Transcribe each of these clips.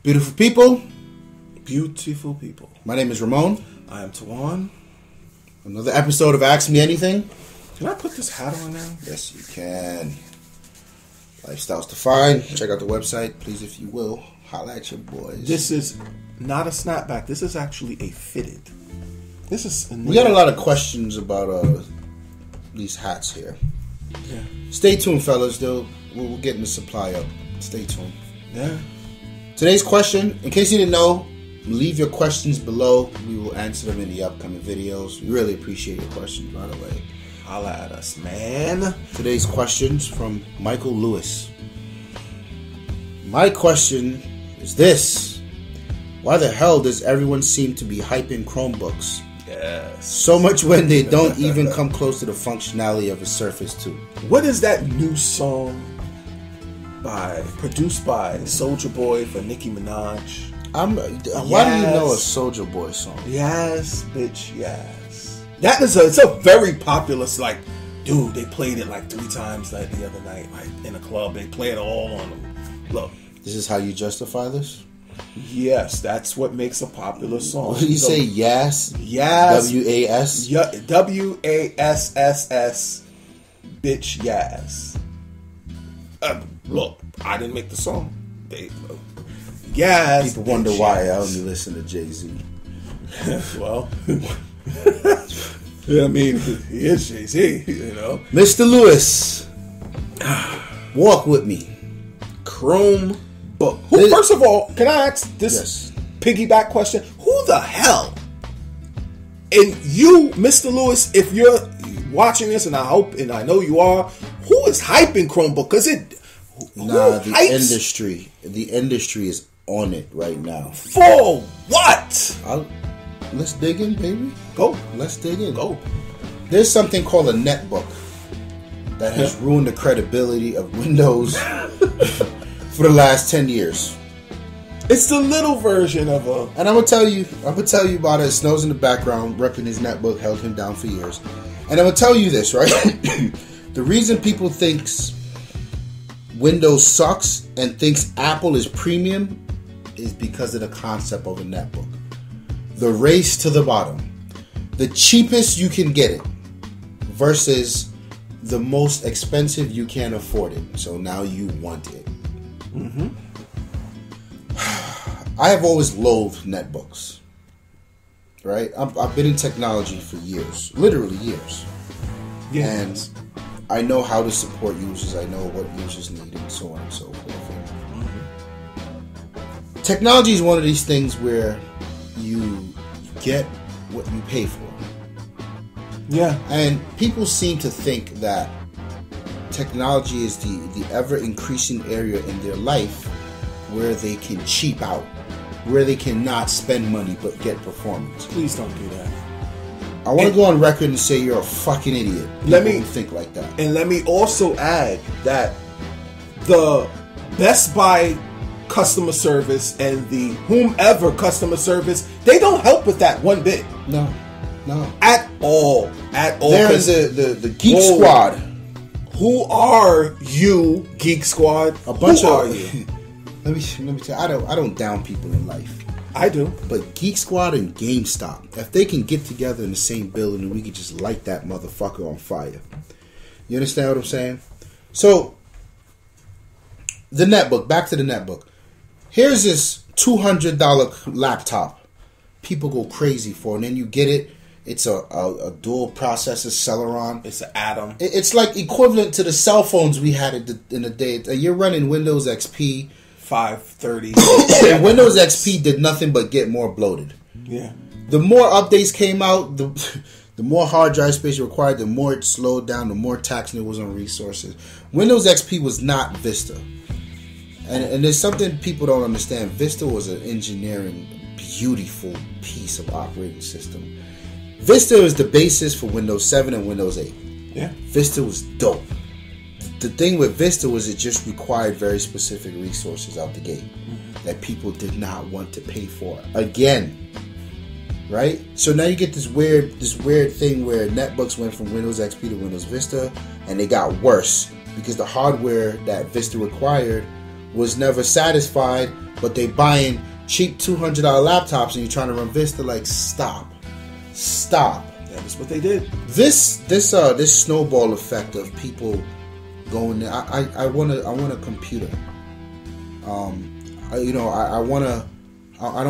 Beautiful people. Beautiful people. My name is Ramon. I am Tawan. Another episode of Ask Me Anything. Can I put this hat on now? Yes, you can. Lifestyles Defined. Check out the website, please, if you will. Holla at your boys. This is not a snapback. This is actually a fitted. This is. We got a lot of questions about these hats here. Yeah. Stay tuned, fellas. We're getting the supply up. Stay tuned. Yeah. Today's question, in case you didn't know, leave your questions below. We will answer them in the upcoming videos. We really appreciate your questions, by the way. Holla at us, man. Today's questions from Michael Lewis. My question is this. Why the hell does everyone seem to be hyping Chromebooks? Yes. So much when they don't even come close to the functionality of a Surface 2. What is that new song produced by Soulja Boy for Nicki Minaj? Why do you know a Soulja Boy song? Yes, bitch, yes. That is it's a very popular, like, dude, they played it like 3 times like the other night, like in a club. They play it all on them. Look. This is how you justify this? Yes, that's what makes a popular song. What do you say, yes? Yes. W-A-S? W-A-S-S-S, bitch, yes. Look, I didn't make the song. Yes. People wonder why I only listen to Jay-Z. Well, I mean, he is Jay-Z, you know. Mr. Lewis, walk with me. Chromebook. First of all, can I ask this piggyback question? Who the hell? And you, Mr. Lewis, if you're watching this, and I hope and I know you are, who is hyping Chromebook? Because the industry is on it right now. For what? Let's dig in, baby. Go. Let's dig in. Go. There's something called a netbook that has ruined the credibility of Windows for the last 10 years. It's the little version of a... And I'm gonna tell you about it. Snow's in the background, repping his netbook, held him down for years. And I'm gonna tell you this, right? The reason people thinks Windows sucks and thinks Apple is premium is because of the concept of a netbook. The race to the bottom. The cheapest you can get it versus the most expensive you can't afford it. So now you want it. Mm-hmm. I have always loathed netbooks. Right? I've been in technology for years. Literally years. Yes. And I know how to support users. I know what users need and so on and so forth. Mm-hmm. Technology is one of these things where you get what you pay for. Yeah. And people seem to think that technology is the ever-increasing area in their life where they can cheap out, where they cannot spend money but get performance. Please don't do that. I want to go on record and say you're a fucking idiot. Let me think like that. And let me also add that the Best Buy customer service and the whomever customer service, they don't help with that one bit. No. At all. There is the Geek Squad. Who are you, Geek Squad? Who are you? Let me tell you, I don't down people in life. I do. But Geek Squad and GameStop, if they can get together in the same building, we could just light that motherfucker on fire. You understand what I'm saying? So, the netbook, back to the netbook. Here's this $200 laptop people go crazy for, and then you get it. It's a dual processor Celeron. It's an Atom. It's like equivalent to the cell phones we had in the day. You're running Windows XP 530. And Windows XP did nothing but get more bloated. Yeah. The more updates came out, the more hard drive space required, the more it slowed down, the more taxing it was on resources. Windows XP was not Vista. And there's something people don't understand. Vista was an engineering, beautiful piece of operating system. Vista is the basis for Windows 7 and Windows 8. Yeah. Vista was dope. The thing with Vista was it just required very specific resources out the gate that people did not want to pay for. Again. Right? So now you get this weird thing where netbooks went from Windows XP to Windows Vista, and they got worse because the hardware that Vista required was never satisfied, but they buying cheap $200 laptops and you're trying to run Vista. Like, stop. That's what they did. This snowball effect of people going there. I want a computer. I don't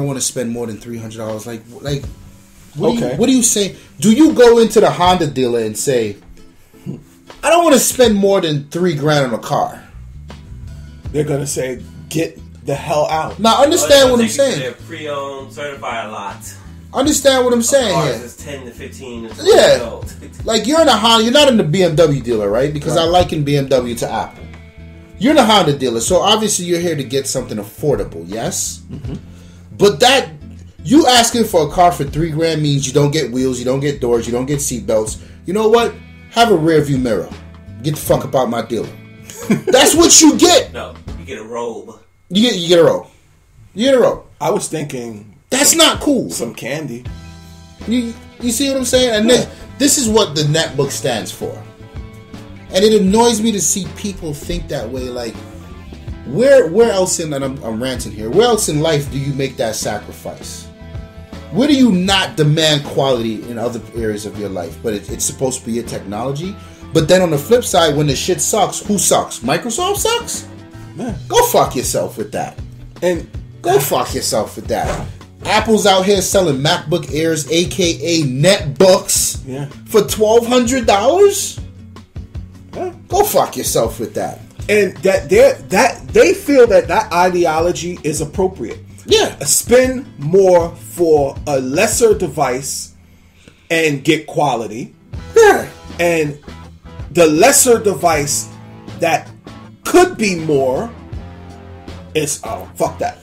want to spend more than $300. Like. What do you say? Do you go into the Honda dealer and say, I don't want to spend more than $3,000 on a car? They're gonna say, get the hell out. Now understand what I'm saying. They're pre-owned, certified lot. Understand what I'm saying cars here. is 10 to 15. Yeah, like you're in a Honda. You're not in the BMW dealer, right? Because I liken BMW to Apple. You're in a Honda dealer, so obviously you're here to get something affordable. Yes, but that. You asking for a car for $3,000 means you don't get wheels, you don't get doors, you don't get seat belts. You know what? Have a rear view mirror. Get the fuck about my dealer. That's what you get. No, you get a robe. You get a robe. You get a robe. I was thinking that's not cool. Some candy. You see what I'm saying? And this is what the netbook stands for. And it annoys me to see people think that way. Like, where else in, and I'm ranting here, where else in life do you make that sacrifice? Where do you not demand quality in other areas of your life? But it's supposed to be your technology. But then on the flip side, when the shit sucks, who sucks? Microsoft sucks? Man. Go fuck yourself with that. And go fuck yourself with that. Apple's out here selling MacBook Airs, aka netbooks, for $1,200. Yeah. Go fuck yourself with that. And they feel that ideology is appropriate. Yeah. Spend more for a lesser device and get quality. Yeah. And the lesser device that could be more is, fuck that.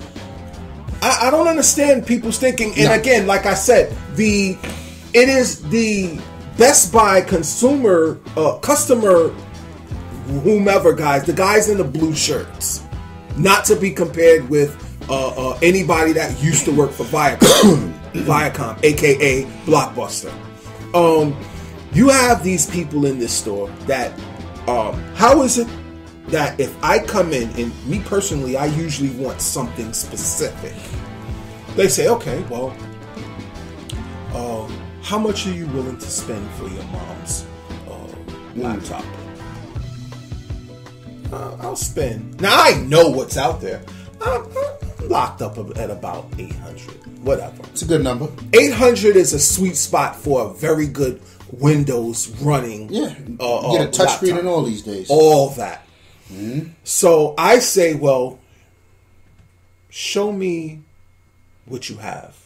I don't understand people's thinking. And again, like I said, it is the Best Buy customer, whomever guys, the guys in the blue shirts, not to be compared with anybody that used to work for Viacom, aka Blockbuster. You have these people in this store that, how is it that if I come in, and me personally, I usually want something specific. They say, okay, well, how much are you willing to spend for your mom's laptop? I'll spend. Now I know what's out there. I'm locked up at about 800, whatever. It's a good number. 800 is a sweet spot for a very good Windows running. Yeah, get a touchscreen and all these days. All that. Mm-hmm. So I say, well, show me what you have,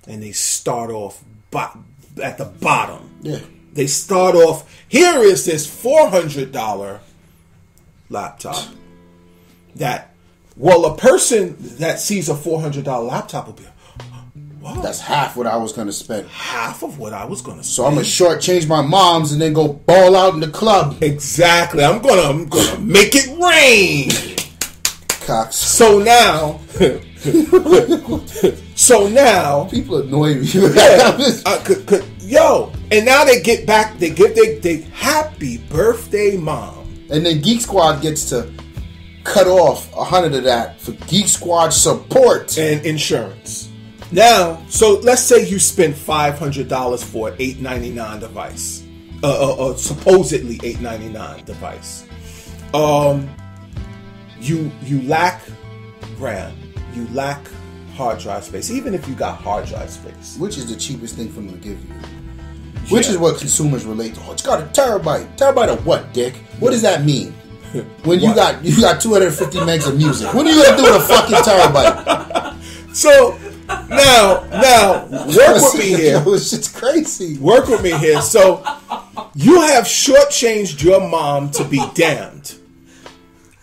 and they start off at the bottom. Yeah, they start off. Here is this $400 laptop that. Well, a person that sees a $400 laptop will be, wow, that's half what I was going to spend. Half of what I was going to spend. So I'm going to shortchange my mom's and then go ball out in the club. Exactly. I'm gonna make it rain. Cox. So now, people annoy me. Yo, and now they get back. They give they happy birthday, mom. And then Geek Squad gets to cut off 100 of that for Geek Squad support and insurance. Now, so let's say you spend $500 for an $899 device, supposedly $899 device. You lack RAM, you lack hard drive space. Even if you got hard drive space, which is the cheapest thing for them to give you, which is what consumers relate to. Oh, it's got a terabyte. Terabyte of what, Dick? What does that mean? When you got 250 megs of music, what are you gonna do with a fucking terabyte? So now work with me here. It's just crazy. Work with me here. So you have shortchanged your mom to be damned,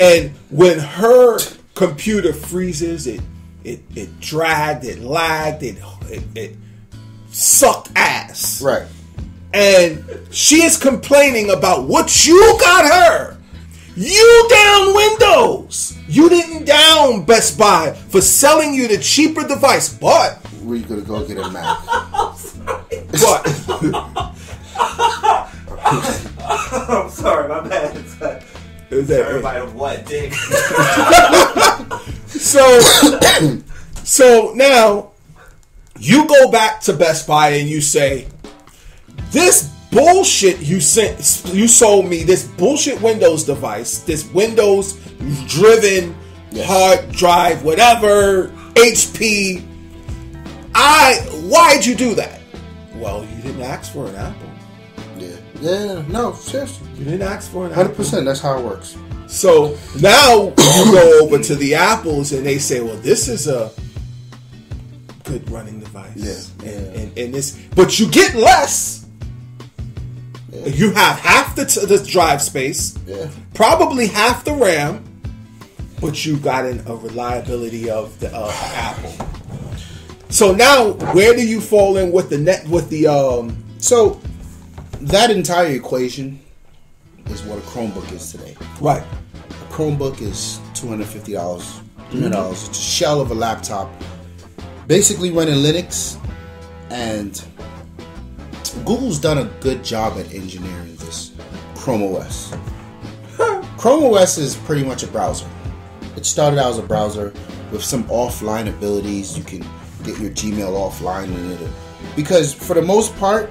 and when her computer freezes, it dragged, it lagged, it sucked ass. Right. And she is complaining about what you got her. You down Windows. You didn't down Best Buy for selling you the cheaper device. But where you gonna go get a Mac? What? I'm sorry, my bad. Everybody what, Dick? So So now you go back to Best Buy and you say, this bullshit you sold me, this bullshit Windows device, this Windows driven hard drive, whatever, HP. Why'd you do that? Well, you didn't ask for an Apple. Yeah, no, seriously. You didn't ask for an Apple. 100%, that's how it works. So now you go over to the Apples and they say, well, this is a good running device. And this, but you get less. Yeah. You have half the drive space, probably half the RAM, but you got a reliability of the Apple. So now, where do you fall in with So that entire equation is what a Chromebook is today. Right. A Chromebook is $250, $300. It's a shell of a laptop, basically running Linux, and Google's done a good job at engineering this Chrome OS. Chrome OS is pretty much a browser. It started out as a browser with some offline abilities. You can get your Gmail offline, because for the most part,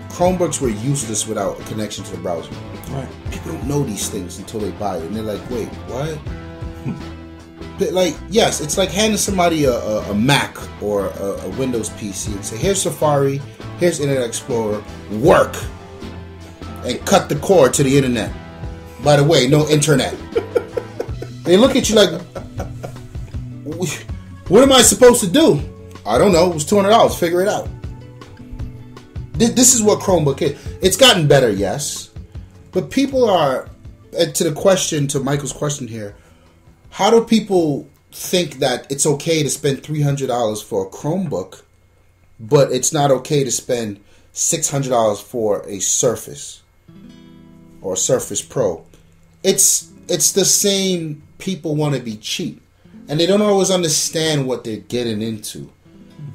Chromebooks were useless without a connection to the browser. Right. People don't know these things until they buy it, and they're like, "Wait, what?" But like, yes, it's like handing somebody a Mac or a Windows PC and say, "Here's Safari, here's Internet Explorer, work," and cut the cord to the internet. By the way, no internet. They look at you like, "What am I supposed to do?" I don't know. It was $200. Figure it out. This is what Chromebook is. It's gotten better, yes. But people are, to Michael's question here, how do people think that it's okay to spend $300 for a Chromebook, but it's not okay to spend $600 for a Surface or a Surface Pro? It's the same. People want to be cheap, and they don't always understand what they're getting into.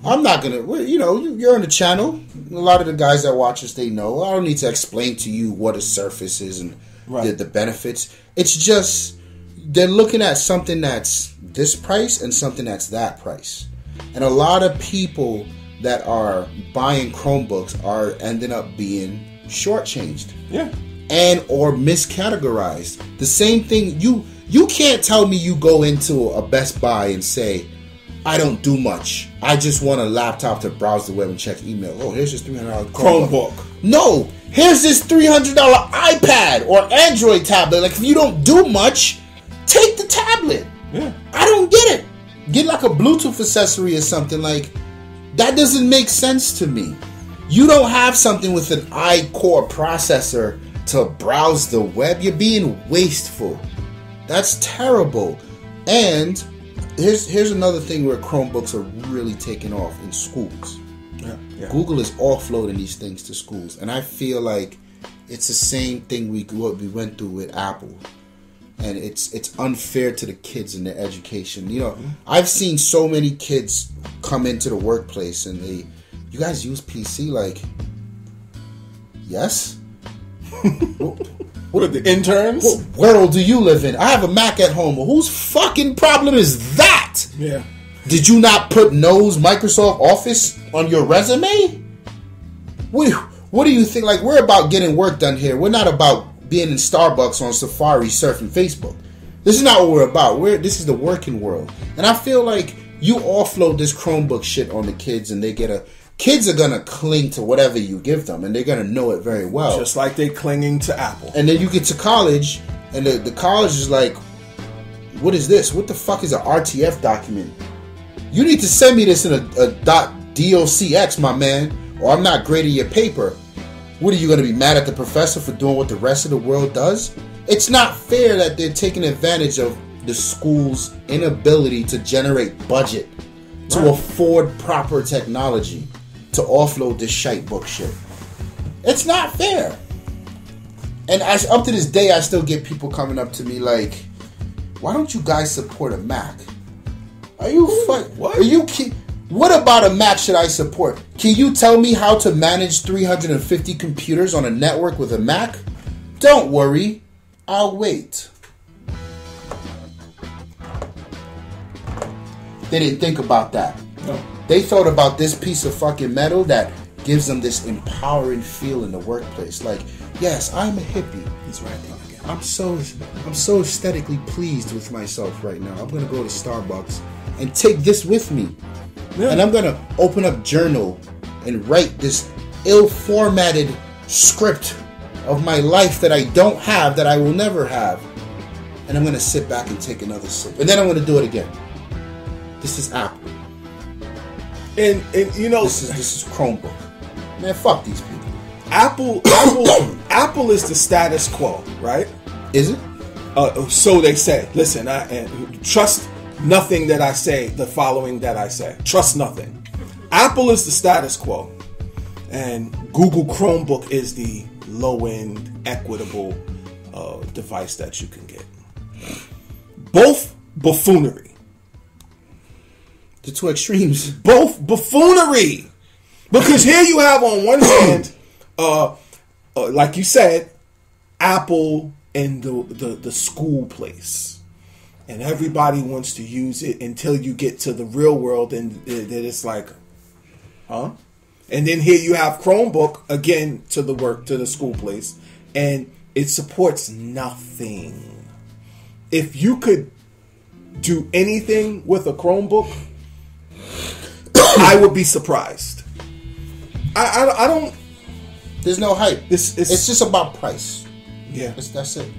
I'm not gonna, you're on the channel. A lot of the guys that watch us, they know. I don't need to explain to you what a Surface is and the benefits. It's just they're looking at something that's this price and something that's that price. And a lot of people that are buying Chromebooks are ending up being shortchanged. Yeah. And or miscategorized. The same thing, you can't tell me you go into a Best Buy and say, I don't do much. I just want a laptop to browse the web and check email. Oh, here's this $300 Chromebook. No, here's this $300 iPad or Android tablet. Like, if you don't do much, take the tablet. Yeah. I don't get it. Get like a Bluetooth accessory or something. Like, that doesn't make sense to me. You don't have something with an i-core processor to browse the web. You're being wasteful. That's terrible. And here's another thing where Chromebooks are really taking off in schools. Yeah. Google is offloading these things to schools, and I feel like it's the same thing we went through with Apple, and it's unfair to the kids and their education. I've seen so many kids come into the workplace and you guys use PC? Like, yes. What are the interns? What world do you live in? I have a Mac at home. Whose fucking problem is that? Yeah. Did you not put Microsoft Office on your resume? What do you think? Like, we're about getting work done here. We're not about being in Starbucks on Safari surfing Facebook. This is not what we're about. This is the working world. And I feel like you offload this Chromebook shit on the kids, and kids are going to cling to whatever you give them, and they're going to know it very well. Just like they're clinging to Apple. And then you get to college, and the college is like, what is this? What the fuck is an RTF document? You need to send me this in a .docx, my man, or I'm not grading your paper. What, are you going to be mad at the professor for doing what the rest of the world does? It's not fair that they're taking advantage of the school's inability to generate budget to afford proper technology to offload this shite book shit. It's not fair. And up to this day, I still get people coming up to me like, why don't you guys support a Mac? Are you what? Are you what about a Mac should I support? Can you tell me how to manage 350 computers on a network with a Mac? Don't worry, I'll wait. They didn't think about that. No. They thought about this piece of fucking metal that gives them this empowering feel in the workplace. Like, yes, I'm a hippie. He's ranting again. I'm so aesthetically pleased with myself right now. I'm gonna go to Starbucks and take this with me. Yeah. And I'm gonna open up journal and write this ill-formatted script of my life that I don't have, that I will never have. And I'm gonna sit back and take another sip. And then I'm gonna do it again. This is Apple. And you know, This is Chromebook. Man, fuck these people. Apple is the status quo, right? Is it? So they say. Listen, and trust nothing that I say. The following that I say. Trust nothing. Apple is the status quo, and Google Chromebook is the low-end, equitable device that you can get. Both buffoonery. The two extremes. Both buffoonery. Because here you have on one hand, like you said, Apple and the school place. And everybody wants to use it until you get to the real world and then it's like, huh? And then here you have Chromebook, again, to the school place. And it supports nothing. If you could do anything with a Chromebook, I would be surprised. I don't. There's no hype. It's just about price. Yeah, That's it.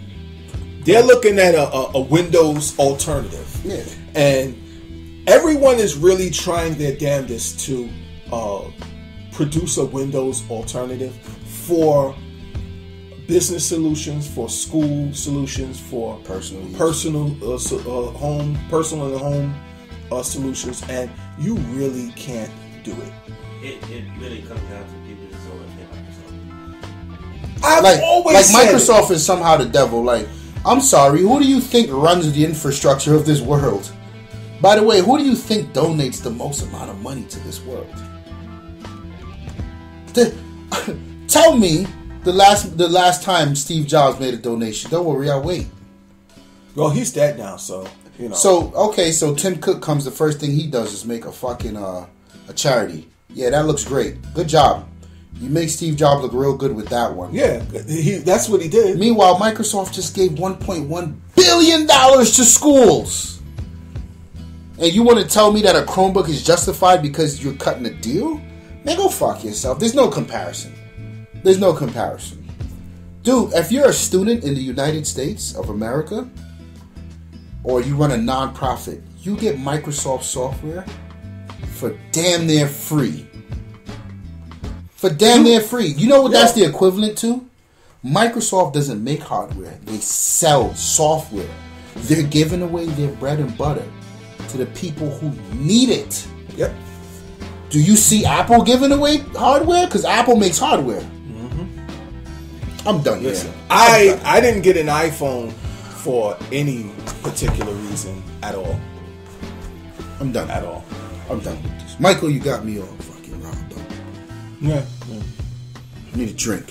they're looking at a Windows alternative. Yeah. And everyone is really trying their damnedest to produce a Windows alternative for business solutions, for school solutions, for personal home solutions, and you really can't do it. It really comes down to people just don't want to pay Microsoft. I've always said Microsoft is somehow the devil. Like, I'm sorry, who do you think runs the infrastructure of this world? By the way, who do you think donates the most amount of money to this world? Tell me the last time Steve Jobs made a donation. Don't worry, I'll wait. Well, he's dead now, so you know. So Tim Cook comes. The first thing he does is make a fucking a charity. Yeah, that looks great. Good job. You make Steve Jobs look real good with that one. Yeah, that's what he did. Meanwhile, Microsoft just gave $1.1 billion to schools. And you want to tell me that a Chromebook is justified because you're cutting a deal? Man, go fuck yourself. There's no comparison. Dude, if you're a student in the United States of America, or you run a non-profit, you get Microsoft software for damn near free. You know what that's the equivalent to? Microsoft doesn't make hardware. They sell software. They're giving away their bread and butter to the people who need it. Yep. Do you see Apple giving away hardware? Because Apple makes hardware. Mm-hmm. I'm done. Listen, I didn't get an iPhone for any particular reason at all. I'm done. At all. I'm done with this. Michael, you got me all fucking riled up. Yeah. I need a drink.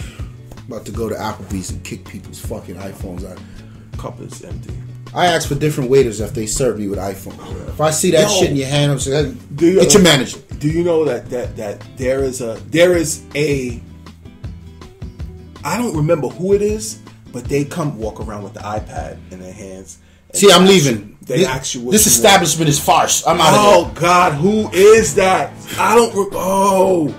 About to go to Applebee's and kick people's fucking iPhones out. Cup is empty. I ask for different waiters if they serve me with iPhone. If I see that shit in your hand, I'm saying, hey, get your manager. Do you know that there is a I don't remember who it is, but they walk around with the iPad in their hands. See, I'm leaving. This establishment is farce. I'm out of here. Oh God, who is that? I don't.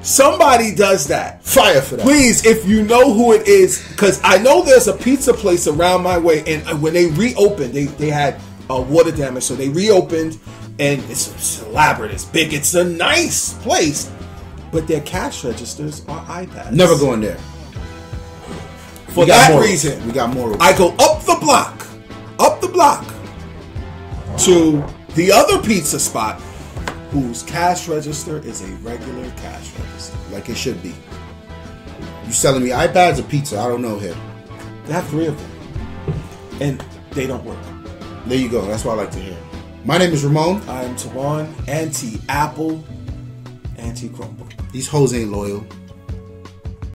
Somebody does that. Fire for that. Please, if you know who it is, because I know there's a pizza place around my way, and when they reopened, they had water damage, so they reopened, and it's elaborate, it's big, it's a nice place, but their cash registers are iPads. Never going there. For that reason, we got more. I go up the block to the other pizza spot, whose cash register is a regular cash register. Like it should be. You selling me iPads or pizza? I don't know here. They have 3 of them. And they don't work. There you go. That's what I like to hear. My name is Ramon. I am Tawan, anti-Apple, anti-Chromebook. These hoes ain't loyal.